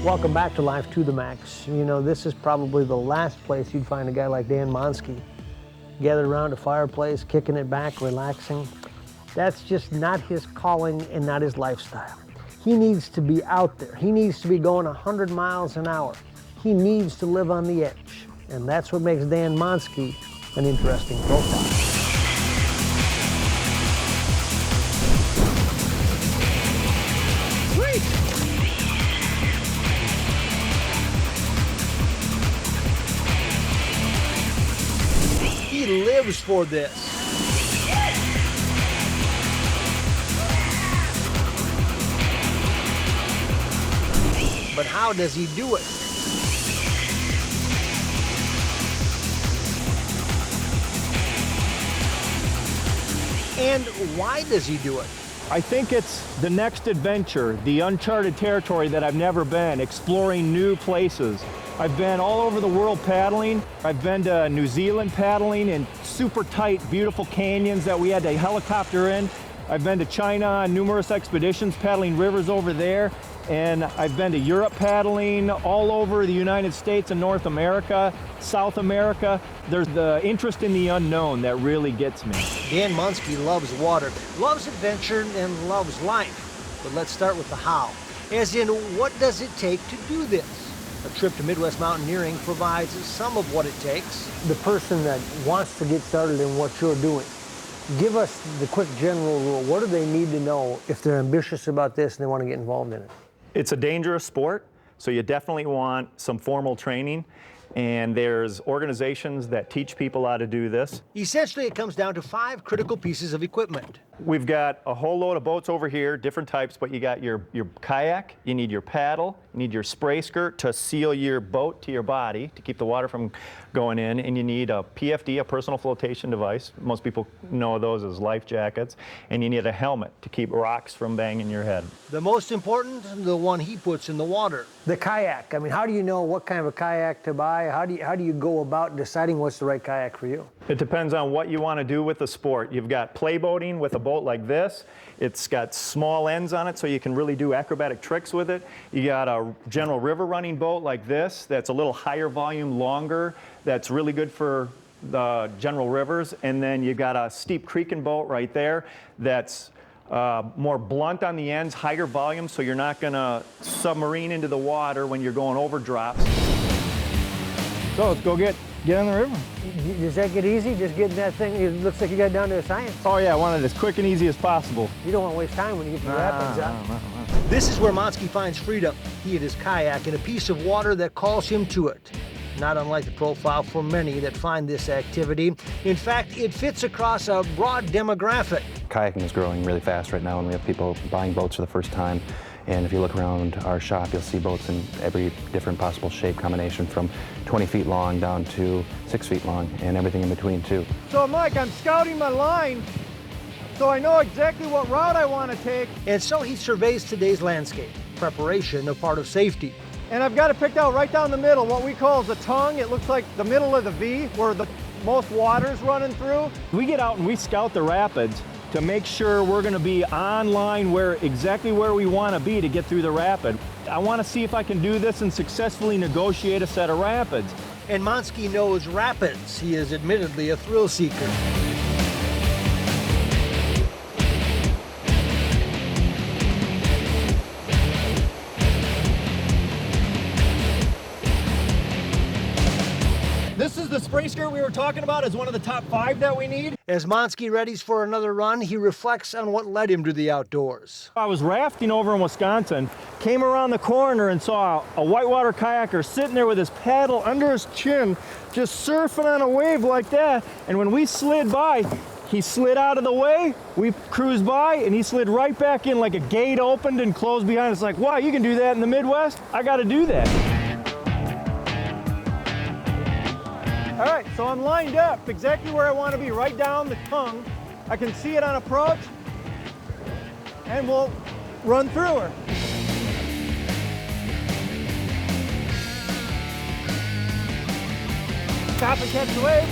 Welcome back to Life to the Max. You know, this is probably the last place you'd find a guy like Dan Monskey, gathered around a fireplace, kicking it back, relaxing. That's just not his calling and not his lifestyle. He needs to be out there. He needs to be going 100 miles an hour. He needs to live on the edge. And that's what makes Dan Monskey an interesting profile. He lives for this. But how does he do it? And why does he do it? I think it's the next adventure, the uncharted territory that I've never been, exploring new places. I've been all over the world paddling. I've been to New Zealand paddling in super tight, beautiful canyons that we had to helicopter in. I've been to China on numerous expeditions, paddling rivers over there. And I've been to Europe paddling, all over the United States and North America, South America. There's the interest in the unknown that really gets me. Dan Monskey loves water, loves adventure, and loves life. But let's start with the how. As in, what does it take to do this? A trip to Midwest mountaineering provides some of what it takes. The person that wants to get started in what you're doing, give us the quick general rule. What do they need to know if they're ambitious about this and they want to get involved in it? It's a dangerous sport, so you definitely want some formal training. And there's organizations that teach people how to do this. Essentially, it comes down to 5 critical pieces of equipment. We've got a whole load of boats over here, different types, but you got your kayak, you need your paddle, you need your spray skirt to seal your boat to your body to keep the water from going in, and you need a PFD, a personal flotation device. Most people know those as life jackets, and you need a helmet to keep rocks from banging your head. The most important, the one he puts in the water. The kayak. I mean, how do you know what kind of a kayak to buy? How do you go about deciding what's the right kayak for you? It depends on what you want to do with the sport. You've got play boating with a boat like this. It's got small ends on it so you can really do acrobatic tricks with it. You got a general river running boat like this that's a little higher volume, longer, that's really good for the general rivers. And then you got a steep creeking boat right there that's more blunt on the ends, higher volume, so you're not going to submarine into the water when you're going over drops. So let's go get on the river. Does that get easy? Just getting that thing, it looks like you got down to a science. Oh yeah, I want it as quick and easy as possible. You don't want to waste time when you get to the rapids, huh? No. This is where Monskey finds freedom. He and his kayak in a piece of water that calls him to it. Not unlike the profile for many that find this activity. In fact, it fits across a broad demographic. Kayaking is growing really fast right now, and we have people buying boats for the first time. And if you look around our shop, you'll see boats in every different possible shape combination, from 20 feet long down to 6 feet long, and everything in between too. So Mike, I'm scouting my line, so I know exactly what route I want to take. And so he surveys today's landscape. Preparation, a part of safety. And I've got it picked out right down the middle, what we call the tongue. It looks like the middle of the V, where the most water's running through. We get out and we scout the rapids to make sure we're going to be on line exactly where we want to be to get through the rapid. I want to see if I can do this and successfully negotiate a set of rapids. And Monskey knows rapids. He is admittedly a thrill seeker. This is the spray skirt we were talking about as one of the top 5 that we need. As Monskey readies for another run, he reflects on what led him to the outdoors. I was rafting over in Wisconsin, came around the corner and saw a whitewater kayaker sitting there with his paddle under his chin, just surfing on a wave like that. And when we slid by, he slid out of the way, we cruised by, and he slid right back in like a gate opened and closed behind us. Like, wow, you can do that in the Midwest? I got to do that. All right, so I'm lined up exactly where I want to be, right down the tongue. I can see it on approach, and we'll run through her. Stop and catch the wave.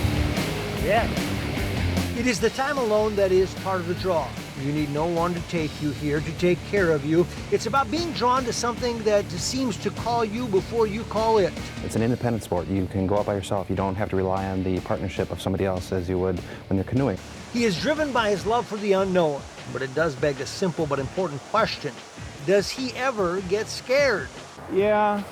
Yeah. It is the time alone that is part of the draw. You need no one to take you here, to take care of you. It's about being drawn to something that seems to call you before you call it. It's an independent sport. You can go out by yourself. You don't have to rely on the partnership of somebody else as you would when you're canoeing. He is driven by his love for the unknown, but it does beg a simple but important question. Does he ever get scared? Yeah,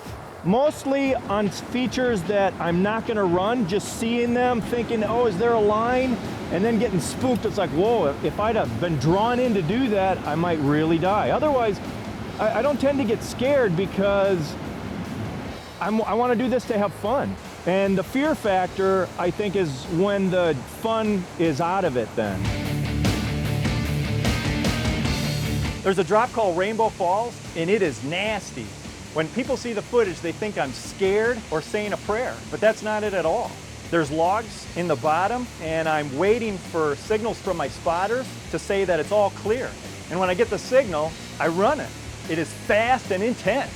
mostly on features that I'm not gonna run, just seeing them, thinking, oh, is there a line? And then getting spooked. It's like, whoa, if I'd have been drawn in to do that, I might really die. Otherwise, I don't tend to get scared because I wanna do this to have fun. And the fear factor, I think, is when the fun is out of it then. There's a drop called Rainbow Falls, and it is nasty. When people see the footage, they think I'm scared or saying a prayer, but that's not it at all. There's logs in the bottom, and I'm waiting for signals from my spotters to say that it's all clear. And when I get the signal, I run it. It is fast and intense.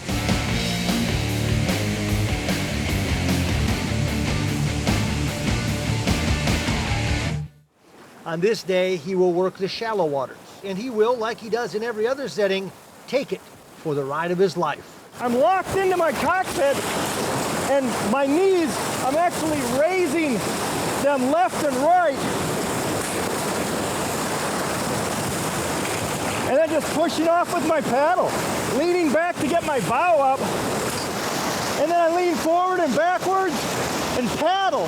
On this day, he will work the shallow waters, and he will, like he does in every other setting, take it for the ride of his life. I'm locked into my cockpit, and my knees, I'm actually raising them left and right. And then just pushing off with my paddle, leaning back to get my bow up. And then I lean forward and backwards and paddle.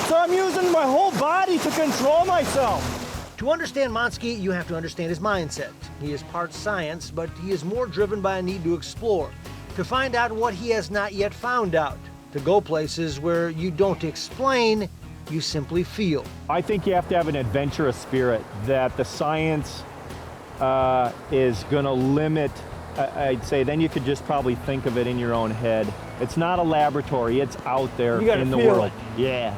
So I'm using my whole body to control myself. To understand Monskey, you have to understand his mindset. He is part science, but he is more driven by a need to explore, to find out what he has not yet found out, to go places where you don't explain, you simply feel. I think you have to have an adventurous spirit, that the science is going to limit. I'd say then you could just probably think of it in your own head. It's not a laboratory, it's out there in the world. Yeah,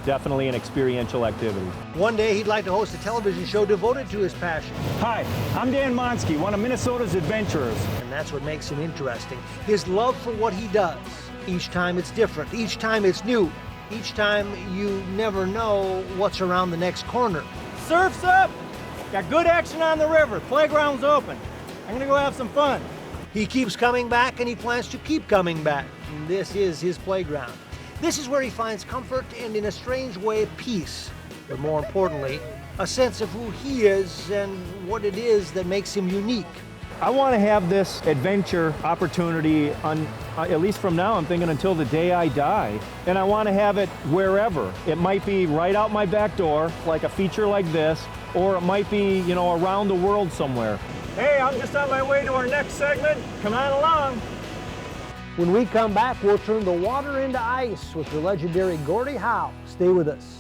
definitely an experiential activity. One day he'd like to host a television show devoted to his passion. Hi, I'm Dan Monskey, one of Minnesota's adventurers. And that's what makes him interesting. His love for what he does. Each time it's different, each time it's new. Each time you never know what's around the next corner. Surf's up, got good action on the river, playground's open. I'm gonna go have some fun. He keeps coming back, and he plans to keep coming back. And this is his playground. This is where he finds comfort and, in a strange way, peace. But more importantly, a sense of who he is and what it is that makes him unique. I want to have this adventure opportunity, at least from now, I'm thinking until the day I die. And I want to have it wherever. It might be right out my back door, like a feature like this, or it might be, you know, around the world somewhere. Hey, I'm just on my way to our next segment. Come on along. When we come back, we'll turn the water into ice with the legendary Gordie Howe. Stay with us.